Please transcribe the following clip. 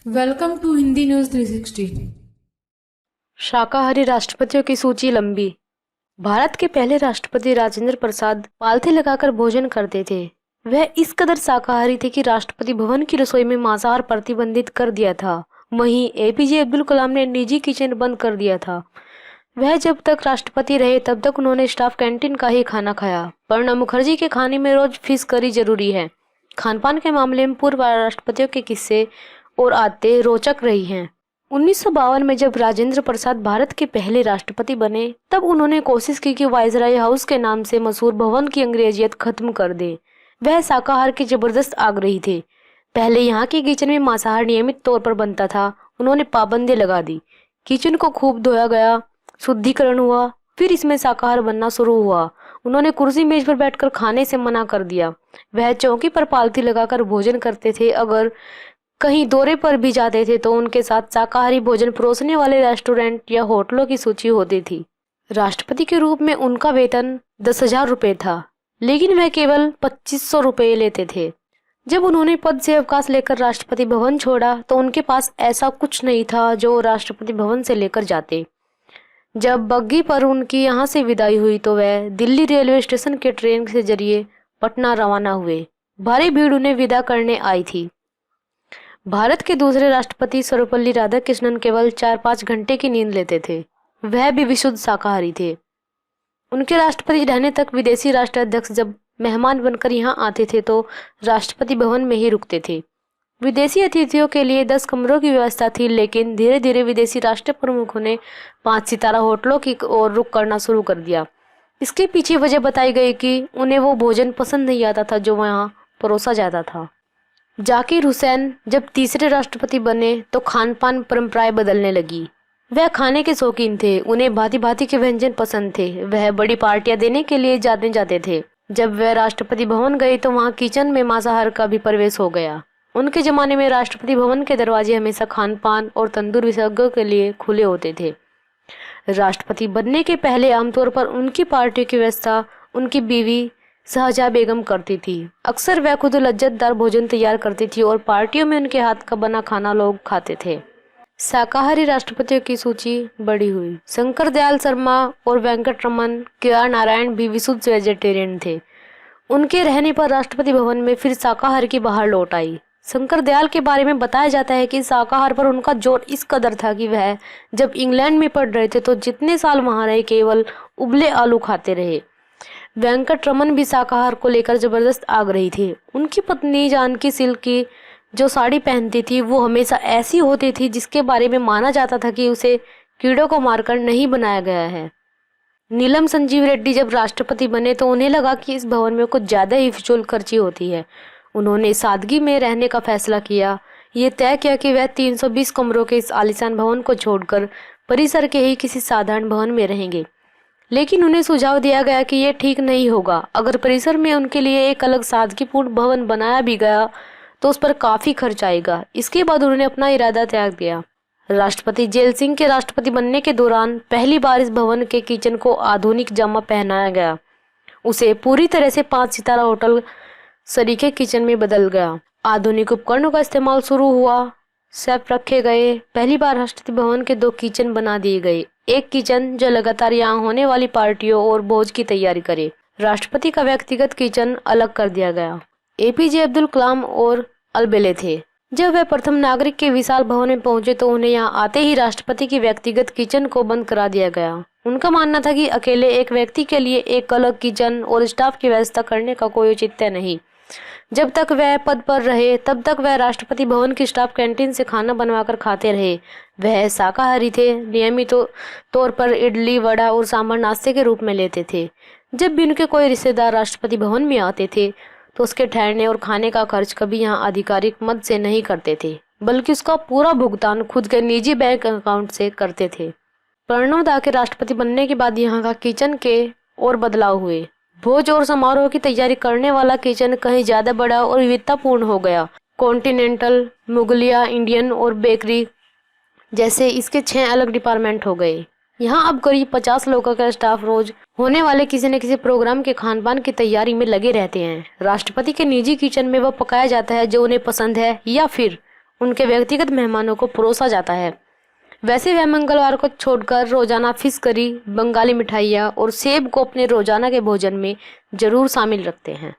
Welcome to Hindi news 360। शाकाहारी राष्ट्रपतियों की सूची लंबी। भारत के पहले राष्ट्रपति राजेंद्र प्रसाद पालथी लगाकर भोजन करते थे। वह इस कदर शाकाहारी थे कि राष्ट्रपति भवन की रसोई में मांसाहार प्रतिबंधित कर दिया था। वहीं एपीजे अब्दुल कलाम ने निजी किचन बंद कर दिया था। वह जब तक राष्ट्रपति रहे तब तक उन्होंने स्टाफ कैंटीन का ही खाना खाया। प्रणब मुखर्जी के खाने में रोज फिश करी जरूरी है। खान पान के मामले में पूर्व राष्ट्रपतियों के किस्से और आदतें रोचक रही हैं। 1952 में जब राजेंद्र प्रसाद भारत के पहले राष्ट्रपति बने तब उन्होंने कोशिश की कि वायसराय हाउस के नाम से मशहूर भवन की अंग्रेजियत खत्म कर दे। वह शाकाहार के जबरदस्त आग्रही थे। पहले यहाँ के किचन में मांसाहार नियमित तौर पर बनता था। उन्होंने पाबंदी लगा दी। किचन को खूब धोया गया, शुद्धिकरण हुआ, फिर इसमें शाकाहार बनना शुरू हुआ। उन्होंने कुर्सी मेज पर बैठकर खाने से मना कर दिया। वह चौकी पर पालथी लगाकर भोजन करते थे। अगर कहीं दौरे पर भी जाते थे तो उनके साथ शाकाहारी भोजन परोसने वाले रेस्टोरेंट या होटलों की सूची होती थी। राष्ट्रपति के रूप में उनका वेतन 10,000 रुपये था, लेकिन वह केवल 2,500 रुपये लेते थे। जब उन्होंने पद से अवकाश लेकर राष्ट्रपति भवन छोड़ा तो उनके पास ऐसा कुछ नहीं था जो राष्ट्रपति भवन से लेकर जाते। जब बग्घी पर उनकी यहाँ से विदाई हुई तो वह दिल्ली रेलवे स्टेशन के ट्रेन के जरिए पटना रवाना हुए। भारी भीड़ उन्हें विदा करने आई थी। भारत के दूसरे राष्ट्रपति सर्वपल्ली राधाकृष्णन केवल 4-5 घंटे की नींद लेते थे। वह भी विशुद्ध शाकाहारी थे। उनके राष्ट्रपति रहने तक विदेशी राष्ट्राध्यक्ष जब मेहमान बनकर यहाँ आते थे तो राष्ट्रपति भवन में ही रुकते थे। विदेशी अतिथियों के लिए 10 कमरों की व्यवस्था थी, लेकिन धीरे धीरे विदेशी राष्ट्र प्रमुखों ने 5 सितारा होटलों की ओर रुख करना शुरू कर दिया। इसके पीछे वजह बताई गई कि उन्हें वो भोजन पसंद नहीं आता था जो वहाँ परोसा जाता था। जाकिर हुसैन जब तीसरे राष्ट्रपति बने तो खान पान परंपराएं बदलने लगी। वह खाने के शौकीन थे। उन्हें भांति भांति के व्यंजन पसंद थे। वह बड़ी पार्टियां देने के लिए जाते थे। जब वह राष्ट्रपति भवन गए तो वहां किचन में मांसाहार का भी प्रवेश हो गया। उनके जमाने में राष्ट्रपति भवन के दरवाजे हमेशा खान पान और तंदूर विशेषज्ञों के लिए खुले होते थे। राष्ट्रपति बनने के पहले आमतौर पर उनकी पार्टियों की व्यवस्था उनकी बीवी शाहजहां बेगम करती थी। अक्सर वह खुद लज्जतदार भोजन तैयार करती थी और पार्टियों में उनके हाथ का बना खाना लोग खाते थे। शाकाहारी राष्ट्रपतियों की सूची बड़ी हुई। शंकर दयाल शर्मा और वेंकटरमन के.आर. नारायण भी विशुद्ध वेजिटेरियन थे। उनके रहने पर राष्ट्रपति भवन में फिर शाकाहार की बहार लौट आई। शंकर दयाल के बारे में बताया जाता है कि शाकाहार पर उनका जोर इस कदर था कि वह जब इंग्लैंड में पढ़ रहे थे तो जितने साल वहां रहे केवल उबले आलू खाते रहे। वेंकटरमन भी शाकाहार को लेकर जबरदस्त आग्रही थे। उनकी पत्नी जानकी सिल्क जो साड़ी पहनती थी वो हमेशा ऐसी होती थी जिसके बारे में माना जाता था कि उसे कीड़ों को मारकर नहीं बनाया गया है। नीलम संजीव रेड्डी जब राष्ट्रपति बने तो उन्हें लगा कि इस भवन में कुछ ज्यादा ही फिजूल खर्ची होती है। उन्होंने सादगी में रहने का फैसला किया। ये तय किया कि वह 320 कमरों के इस आलीशान भवन को छोड़कर परिसर के ही किसी साधारण भवन में रहेंगे। लेकिन उन्हें सुझाव दिया गया कि यह ठीक नहीं होगा। अगर परिसर में उनके लिए एक अलग सादगीपूर्ण भवन बनाया भी गया तो उस पर काफी खर्च आएगा। इसके बाद उन्होंने अपना इरादा त्याग दिया। राष्ट्रपति जेल सिंह के राष्ट्रपति बनने के दौरान पहली बार इस भवन के किचन को आधुनिक जामा पहनाया गया। उसे पूरी तरह से 5 सितारा होटल सरीखे किचन में बदल गया। आधुनिक उपकरणों का इस्तेमाल शुरू हुआ। शेफ रखे गए। पहली बार राष्ट्रपति भवन के 2 किचन बना दिए गए। एक किचन जो लगातार यहाँ होने वाली पार्टियों और भोज की तैयारी करे। राष्ट्रपति का व्यक्तिगत किचन अलग कर दिया गया। एपीजे अब्दुल कलाम और अलबेले थे। जब वह प्रथम नागरिक के विशाल भवन में पहुंचे तो उन्हें यहाँ आते ही राष्ट्रपति की व्यक्तिगत किचन को बंद करा दिया गया। उनका मानना था कि अकेले एक व्यक्ति के लिए एक अलग किचन और स्टाफ की व्यवस्था करने का कोई औचित्य नहीं। जब तक वह पद पर रहे तब तक वह राष्ट्रपति भवन की स्टाफ कैंटीन से खाना बनवाकर खाते रहे। वह शाकाहारी थे। नियमित तौर पर इडली, वड़ा और सांभर नाश्ते के रूप में लेते थे। जब भी उनके कोई रिश्तेदार राष्ट्रपति भवन में आते थे तो उसके ठहरने और खाने का खर्च कभी यहाँ आधिकारिक मद से नहीं करते थे, बल्कि उसका पूरा भुगतान खुद के निजी बैंक अकाउंट से करते थे। प्रणब दा के राष्ट्रपति बनने के बाद यहाँ का किचन के और बदलाव हुए। भोज और समारोह की तैयारी करने वाला किचन कहीं ज्यादा बड़ा और विविधतापूर्ण हो गया। कॉन्टिनेंटल, मुगलिया, इंडियन और बेकरी जैसे इसके 6 अलग डिपार्टमेंट हो गए। यहाँ अब करीब 50 लोगों का स्टाफ रोज होने वाले किसी न किसी प्रोग्राम के खान पान की तैयारी में लगे रहते हैं। राष्ट्रपति के निजी किचन में वह पकाया जाता है जो उन्हें पसंद है या फिर उनके व्यक्तिगत मेहमानों को परोसा जाता है। वैसे वह मंगलवार को छोड़कर रोजाना फिश करी, बंगाली मिठाइयाँ और सेब को अपने रोजाना के भोजन में जरूर शामिल रखते हैं।